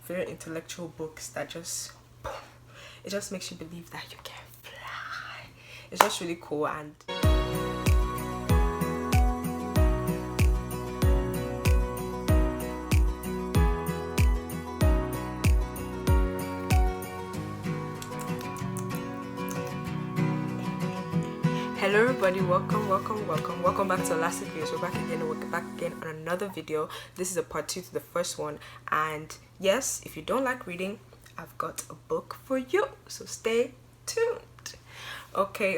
very intellectual books that just boom, it just makes you believe that you can fly. It's just really cool. And hello everybody, welcome back to Elastic Videos. We're back again on another video. This is a part 2 to the first one, and yes, if you don't like reading, I've got a book for you, so stay tuned. Okay,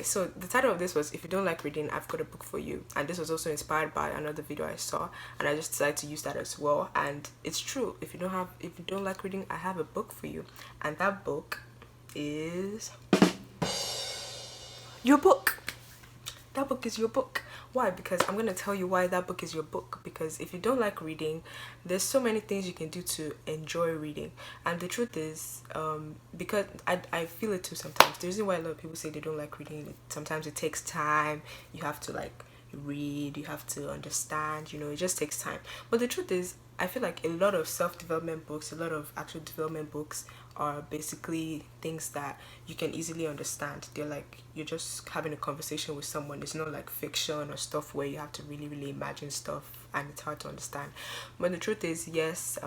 so the title of this was "If you don't like reading, I've got a book for you," and this was also inspired by another video I saw, and I just decided to use that as well. And it's true, if you don't like reading, I have a book for you, and that book is your book. That book is your book. Why? Because I'm going to tell you why that book is your book. Because if you don't like reading, there's so many things you can do to enjoy reading. And the truth is, because I feel it too sometimes. The reason why a lot of people say they don't like reading, sometimes it takes time. You have to like read, you have to understand, it just takes time. But the truth is, I feel like a lot of self-development books, a lot of actual development books are basically things that you can easily understand. They're like you're just having a conversation with someone. It's not like fiction or stuff where you have to really imagine stuff and it's hard to understand. But the truth is, yes,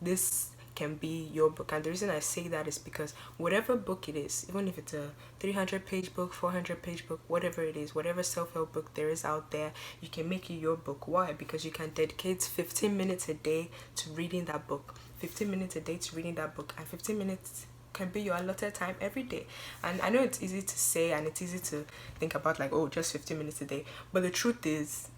this can be your book. And the reason I say that is because whatever book it is, even if it's a 300-page book, 400-page book, whatever it is, whatever self-help book there is out there, you can make it your book. Why? Because you can dedicate 15 minutes a day to reading that book. 15 minutes a day to reading that book, and 15 minutes can be your allotted time every day. And I know it's easy to say and it's easy to think about like, oh, just 15 minutes a day, but the truth is,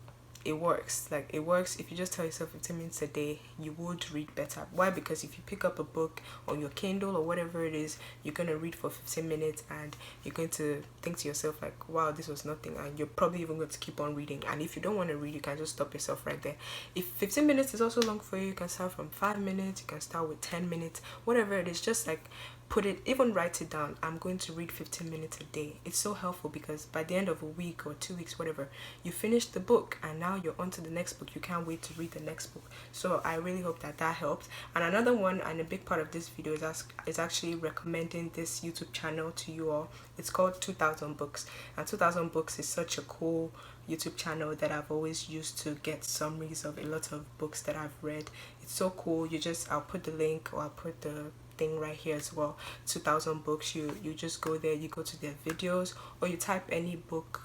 it works. Like, it works. If you just tell yourself 15 minutes a day, you would read better. Why? Because if you pick up a book on your Kindle or whatever it is, you're going to read for 15 minutes and you're going to think to yourself like, wow, this was nothing, and you're probably even going to keep on reading. And if you don't want to read, you can just stop yourself right there. If 15 minutes is also long for you, you can start from 5 minutes, you can start with 10 minutes, whatever it is. Just like put it, even write it down. I'm going to read 15 minutes a day. It's so helpful because by the end of a week or 2 weeks, whatever, you finish the book and now you're on to the next book. You can't wait to read the next book. So I really hope that helped. And another one, and a big part of this video is actually recommending this YouTube channel to you all. It's called 2000 Books, and 2000 Books is such a cool YouTube channel that I've always used to get summaries of a lot of books that I've read. It's so cool. I'll put the link, or I'll put the thing right here as well. 2000 Books. You just go there, you go to their videos, or you type any book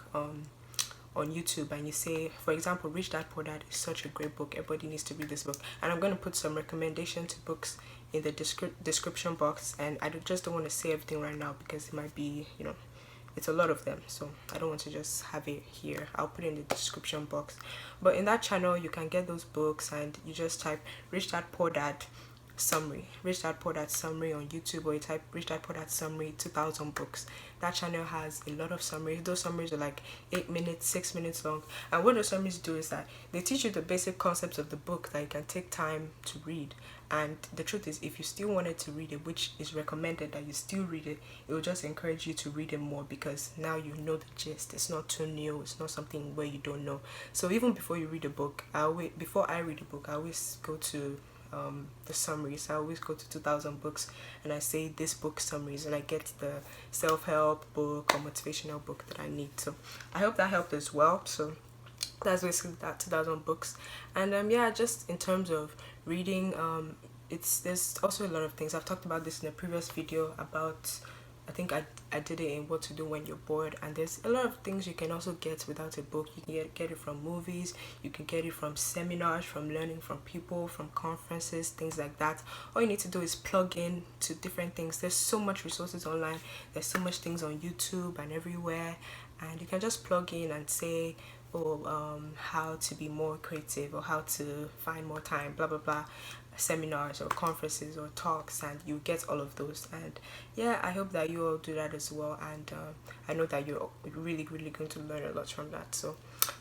on YouTube and you say, for example, Rich Dad Poor Dad is such a great book, everybody needs to read this book. And I'm going to put some recommendation to books in the description box, and I just don't want to say everything right now because it might be, it's a lot of them, so I don't want to just have it here. I'll put it in the description box. But in that channel you can get those books, and you just type Rich Dad Poor Dad summary, Rich Dad Poor Dad summary on YouTube, or you type Rich Dad Poor Dad summary 2000 Books. That channel has a lot of summaries. Those summaries are like 8 minutes, 6 minutes long, and what those summaries do is that they teach you the basic concepts of the book that you can take time to read. And the truth is, if you still wanted to read it, which is recommended that you still read it, it will just encourage you to read it more, because now you know the gist. It's not too new, it's not something where you don't know. So even before you read a book, before I read a book, I always go to the summaries. I always go to 2000 Books and I say this book summaries, and I get the self-help book or motivational book that I need. So I hope that helped as well. So that's basically that 2000 Books. And yeah, just in terms of reading, there's also a lot of things. I've talked about this in a previous video about, I think I did it in what to do when you're bored, and there's a lot of things you can also get without a book. You can get it from movies, you can get it from seminars, from learning from people, from conferences, things like that. All you need to do is plug in to different things. There's so much resources online, there's so much things on YouTube and everywhere, and you can just plug in and say, oh, how to be more creative, or how to find more time, blah blah blah, seminars or conferences or talks, and you get all of those. And yeah, I hope that you all do that as well, and I know that you're really going to learn a lot from that. So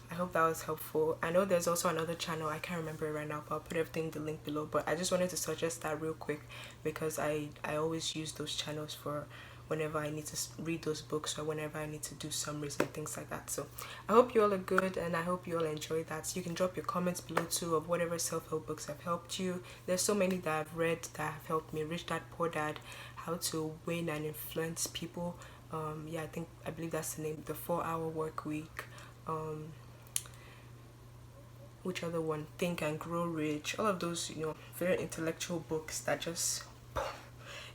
I hope that was helpful. I know there's also another channel, I can't remember it right now, but I'll put everything in the link below. But I just wanted to suggest that real quick because I always use those channels for whenever I need to read those books or whenever I need to do summaries and things like that. So I hope you all are good, and I hope you all enjoy that. You can drop your comments below too of whatever self-help books have helped you. There's so many that I've read that have helped me. Rich Dad Poor Dad, How to Win and Influence People. Yeah, I believe that's the name. The 4-Hour Work Week. Which other one? Think and Grow Rich. All of those, very intellectual books that just,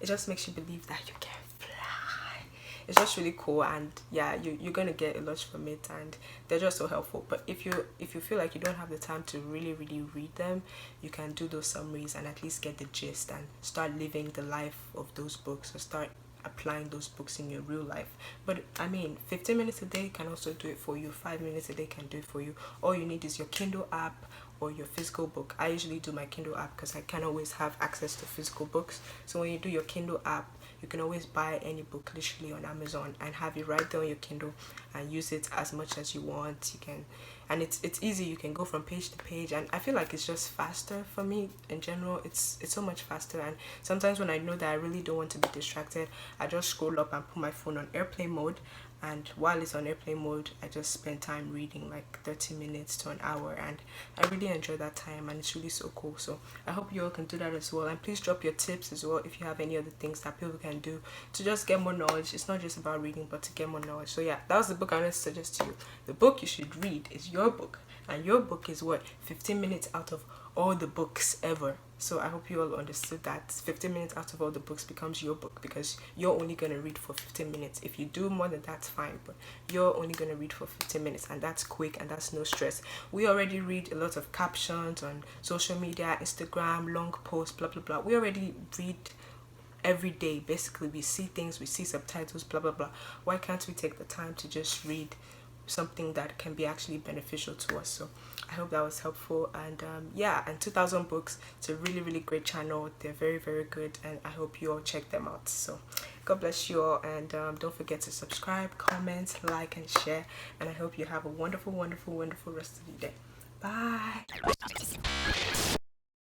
it just makes you believe that you can fly. It's just really cool, and yeah, you're gonna get a lot from it, and they're just so helpful. But if you feel like you don't have the time to really read them, you can do those summaries and at least get the gist and start living the life of those books, or start applying those books in your real life. But I mean, 15 minutes a day can also do it for you. 5 minutes a day can do it for you. All you need is your Kindle app or your physical book. I usually do my Kindle app because I can't always have access to physical books. So when you do your Kindle app, you can always buy any book literally on Amazon and have it right there on your Kindle and use it as much as you want. You can, and it's easy. You can go from page to page, and I feel like it's just faster for me in general. It's so much faster. And sometimes when I know that I really don't want to be distracted, I just scroll up and put my phone on airplane mode, and while it's on airplane mode, I just spend time reading, like 30 minutes to an hour, and I really enjoy that time, and it's really so cool. So I hope you all can do that as well, and please drop your tips as well if you have any other things that people can do to just get more knowledge. It's not just about reading, but to get more knowledge. So yeah, that was the book I wanted to suggest to you. The book you should read is your book, and your book is what, 15 minutes out of all the books ever. So I hope you all understood that 15 minutes out of all the books becomes your book, because you're only going to read for 15 minutes. If you do more than that's fine, but you're only going to read for 15 minutes, and that's quick and that's no stress. We already read a lot of captions on social media, Instagram, long posts, blah blah blah. We already read every day. Basically, we see things, we see subtitles, blah blah blah. Why can't we take the time to just read something that can be actually beneficial to us? So I hope that was helpful. And yeah, and 2000 Books, it's a really great channel. They're very good, and I hope you all check them out. So God bless you all, and don't forget to subscribe, comment, like and share, and I hope you have a wonderful rest of your day. Bye.